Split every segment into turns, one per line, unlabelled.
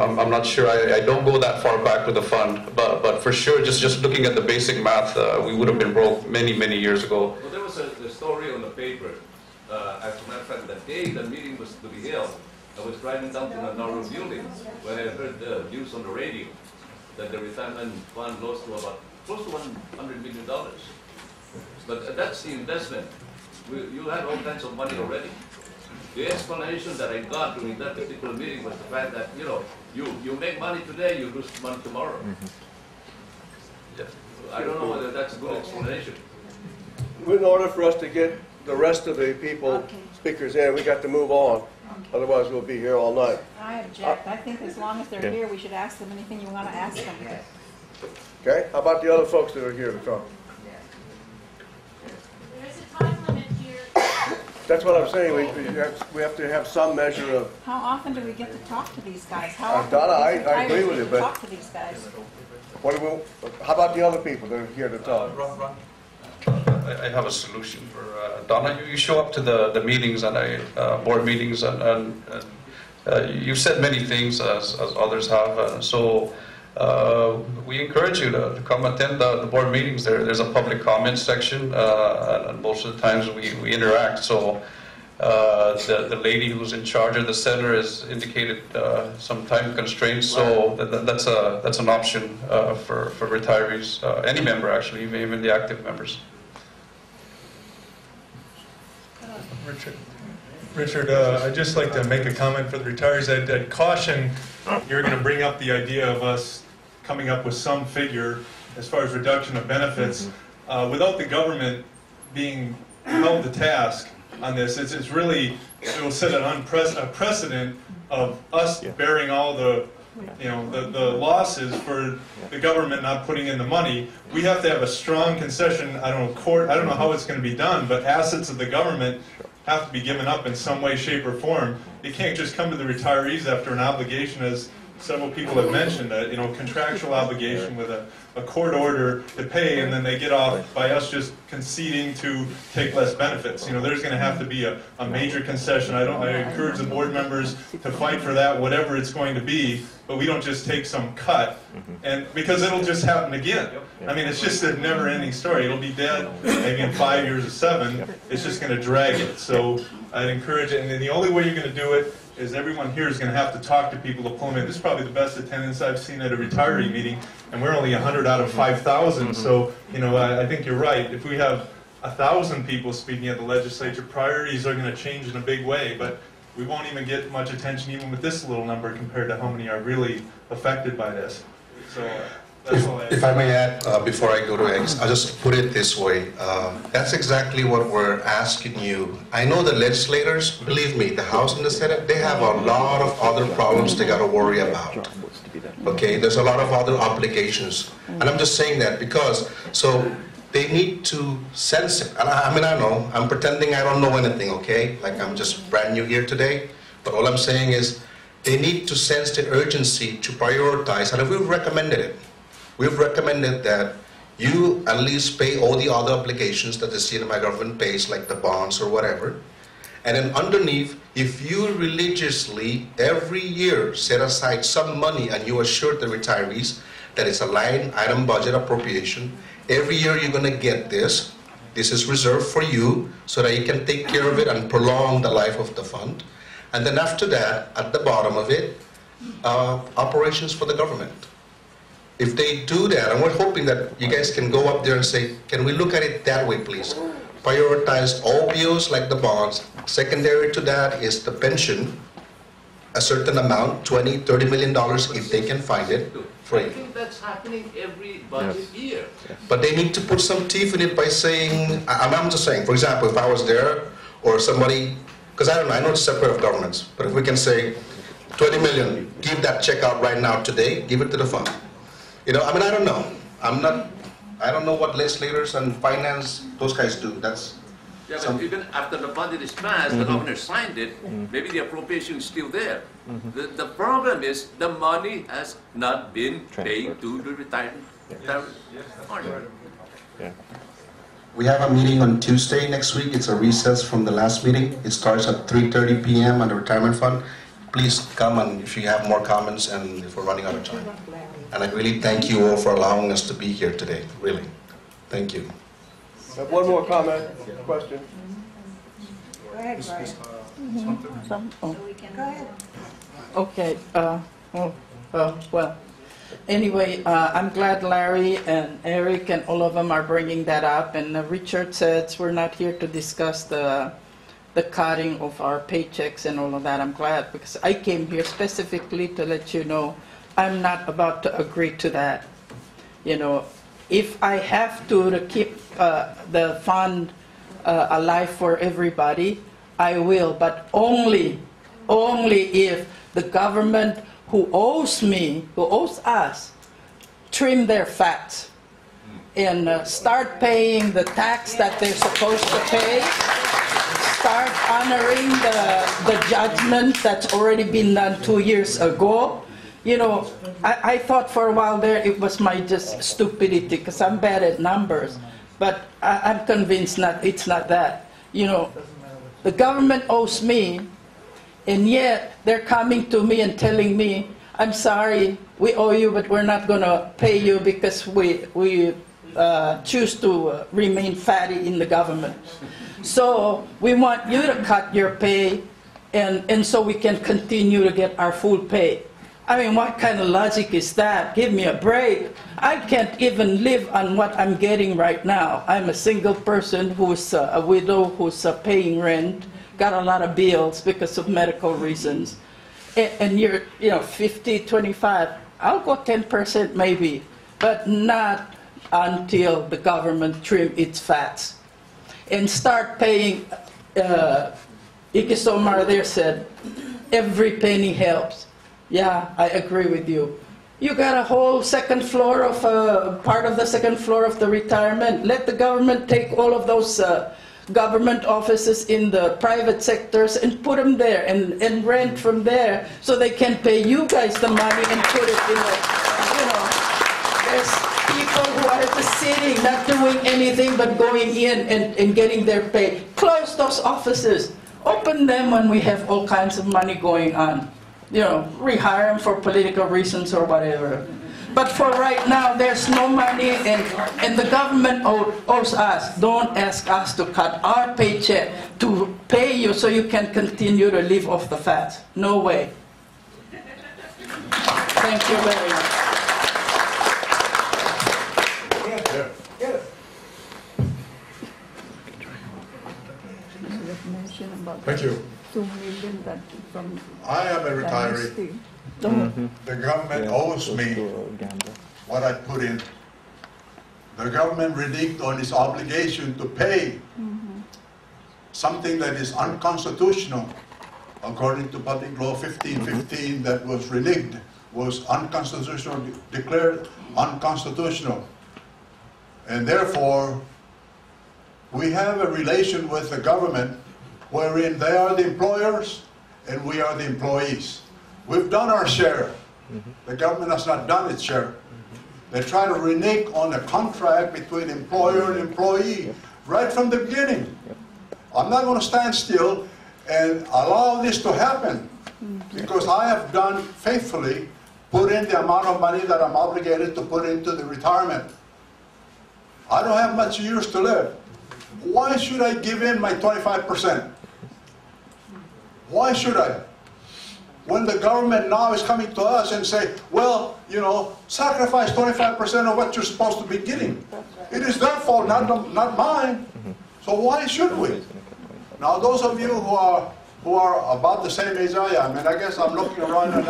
I'm not sure. I don't go that far back with the fund, but for sure, just looking at the basic math, we would have been broke many years ago.
Well, there was a story on the paper. As a matter of fact, the day the meeting was to be held, I was driving down to the NMIRF building when I heard the news on the radio that the retirement fund lost to about close to $100 million. But that's the investment. You had all kinds of money already. The explanation that I got during that particular meeting was the fact that, you make money today, you lose money tomorrow. Yeah. I don't know whether that's a good explanation.
In order for us to get the rest of the people, speakers in, we got to move on. Otherwise, we'll be here all night.
I object. I think as long as they're here, we should ask them anything you want to ask them.
Okay? How about the other folks that are here to talk?
There's a time limit here.
That's what I'm saying. We have to have some measure of...
How often do we get to talk to these guys? How often
Donna, I
do we
agree with you, but...
talk to these guys?
How about the other people that are here to talk?
Ron, I have a solution for Donna. You show up to the meetings and board meetings, and you've said many things as others have. So we encourage you to come attend the board meetings. There's a public comment section, and most of the times we interact. So the lady who's in charge of the center has indicated some time constraints. So that's an option for retirees, any member actually, even the active members.
Richard, I'd just like to make a comment for the retirees. I'd caution you're going to bring up the idea of us coming up with some figure as far as reduction of benefits without the government being held to task on this. It's really, it will set a precedent of us bearing all the the losses for the government not putting in the money. We have to have a strong concession. I don't know how it's going to be done, but assets of the government have to be given up in some way, shape, or form. It can't just come to the retirees after an obligation, as several people have mentioned, a contractual obligation with a court order to pay, and then they get off by us just conceding to take less benefits. There's going to have to be a major concession. I encourage the board members to fight for that, whatever it's going to be, but we don't just take some cut, and because it'll just happen again. I mean, it's just a never-ending story. It'll be dead maybe in 5 years or 7. It's just going to drag it. So I'd encourage it, and the only way you're going to do it is everyone here is going to have to talk to people to pull them in. This is probably the best attendance I've seen at a retiree meeting, and we're only 100 out of 5,000. So, I think you're right. If we have 1,000 people speaking at the legislature, priorities are going to change in a big way, but we won't even get much attention even with this little number compared to how many are really affected by this. So that's all I have.
If I may add, before I go to X, I'll just put it this way. That's exactly what we're asking you. I know the legislators, believe me, the House and the Senate, they have a lot of other problems they got to worry about. Okay, there's a lot of other obligations. And I'm just saying that because, they need to sense it. And I know, I'm pretending I don't know anything, okay? Like I'm just brand new here today. But all I'm saying is, they need to sense the urgency to prioritize, and we've recommended it. We've recommended that you at least pay all the other obligations that the CNMI government pays, like the bonds or whatever. And then underneath, if you religiously, every year, set aside some money and you assure the retirees that it's a line item budget appropriation, every year you're going to get this. This is reserved for you so that you can take care of it and prolong the life of the fund. And then after that, at the bottom of it, operations for the government. If they do that, and we're hoping that you guys can go up there and say, can we look at it that way, please? Prioritize all bills like the bonds. Secondary to that is the pension, a certain amount, $20, $30 million if they can find it.
I think that's happening every budget year.
But they need to put some teeth in it by saying, I'm just saying, for example, if I was there or somebody, because I don't know, I know it's separate of governments, but if we can say 20 million, give that check out right now today, give it to the fund. I don't know. I don't know what legislators and finance, those guys do. That's
Yeah, but even after the budget is passed, the governor signed it, maybe the appropriation is still there. The problem is the money has not been paid to the retirement.
We have a meeting on Tuesday next week. It's a recess from the last meeting. It starts at 3:30 p.m. on the retirement fund. please come and if you have more comments and if we're running out of time. And I really thank you all for allowing us to be here today, really. Thank you.
I have one more comment, question.
Go ahead, Brian. Go ahead.
Okay, well, anyway, I'm glad Larry and Eric and all of them are bringing that up, and Richard says we're not here to discuss the cutting of our paychecks and all of that. I'm glad, because I came here specifically to let you know I'm not about to agree to that. You know, if I have to keep the fund alive for everybody, I will, but only if the government who owes me, who owes us, trim their fats and start paying the tax that they're supposed to pay, start honoring the judgment that's already been done 2 years ago. You know, I thought for a while there it was my just stupidity because I'm bad at numbers, but I'm convinced it's not that. You know, the government owes me, and yet they're coming to me and telling me, I'm sorry, we owe you, but we're not going to pay you because we choose to remain fatty in the government. So we want you to cut your pay, and so we can continue to get our full pay. I mean, what kind of logic is that? Give me a break. I can't even live on what I'm getting right now. I'm a single person who's a widow who's paying rent, got a lot of bills because of medical reasons. And you're, 50, 25. I'll go 10% maybe, but not until the government trim its fats and start paying. Ikisomar there said, every penny helps. Yeah, I agree with you. You got a whole second floor of part of the second floor of the retirement. Let the government take all of those government offices in the private sectors and put them there and rent from there so they can pay you guys the money and put it in there's people who are just sitting, not doing anything but going in and getting their pay. Close those offices. Open them when we have all kinds of money going on. Rehire them for political reasons or whatever. But for right now, there's no money, and the government owes us. Don't ask us to cut our paycheck to pay you so you can continue to live off the fat. No way. Thank you very much.
Thank you.
2 million that from
I am a retiree. The government owes me what I put in. The government reneged on its obligation to pay something that is unconstitutional, according to Public Law 1515, that was reneged, was unconstitutional, declared unconstitutional. And therefore, we have a relation with the government wherein they are the employers and we are the employees. We've done our share. The government has not done its share. They try to renege on a contract between employer and employee right from the beginning. I'm not going to stand still and allow this to happen because I have done faithfully, put in the amount of money that I'm obligated to put into the retirement. I don't have much years to live. Why should I give in my 25%? Why should I? When the government now is coming to us and say, well, sacrifice 25% of what you're supposed to be getting. It is their fault, not mine. So why should we? Now, those of you who are about the same age I am, and I guess I'm looking around and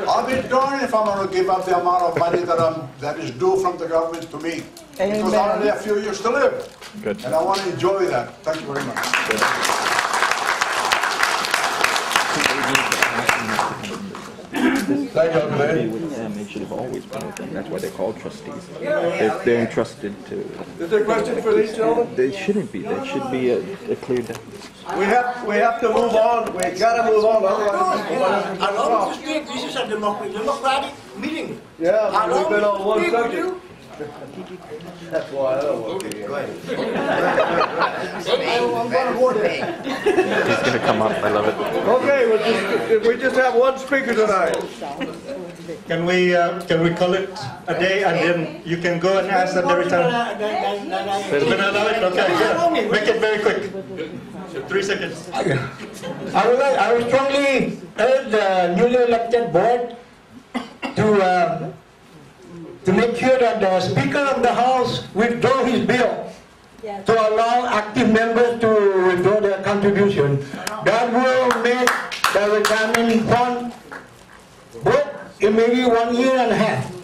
I'll be darned if I'm going to give up the amount of money that is due from the government to me.
Amen.
Because I only have a few years to live.
Good.
And I want to enjoy that. Thank you very much.
Good.
Thank you, man.
With them, it should have always been with them. That's why they're called trustees. They're entrusted to.
Is there a question for these gentlemen?
They shouldn't be. There should be a clear definition.
We have to move on. We got to move on. Otherwise,
This is a democratic meeting.
yeah, we've been on one subject. That's why I don't want to be here.
He's gonna come up. I love it.
Okay, we just have one speaker tonight.
Can we call it a day and then you can go and ask them every time? Can I allow it? Okay, yeah. Make it very quick. 3 seconds.
I would strongly urge the newly elected board to make sure that the Speaker of the House withdraw his bill to allow active members to withdraw their contribution. That will make the retirement fund work in maybe 1.5 years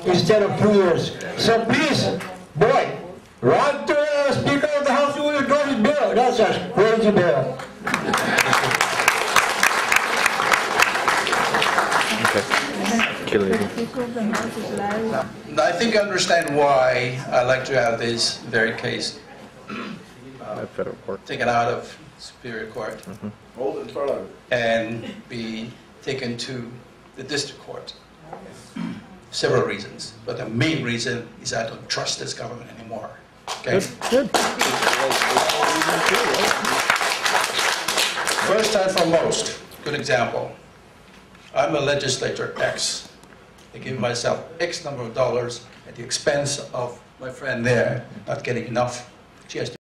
instead of 2 years. So please, boy, write to the Speaker of the House to withdraw his bill. That's a crazy bill.
I think I understand why I like to have this very case taken out of Superior Court
Hold it in front of it.
and be taken to the District Court. Several reasons, but the main reason is I don't trust this government anymore. Okay?
Good.
First and foremost, good example. I'm a legislator X. I give myself X number of dollars at the expense of my friend there not getting enough. She has to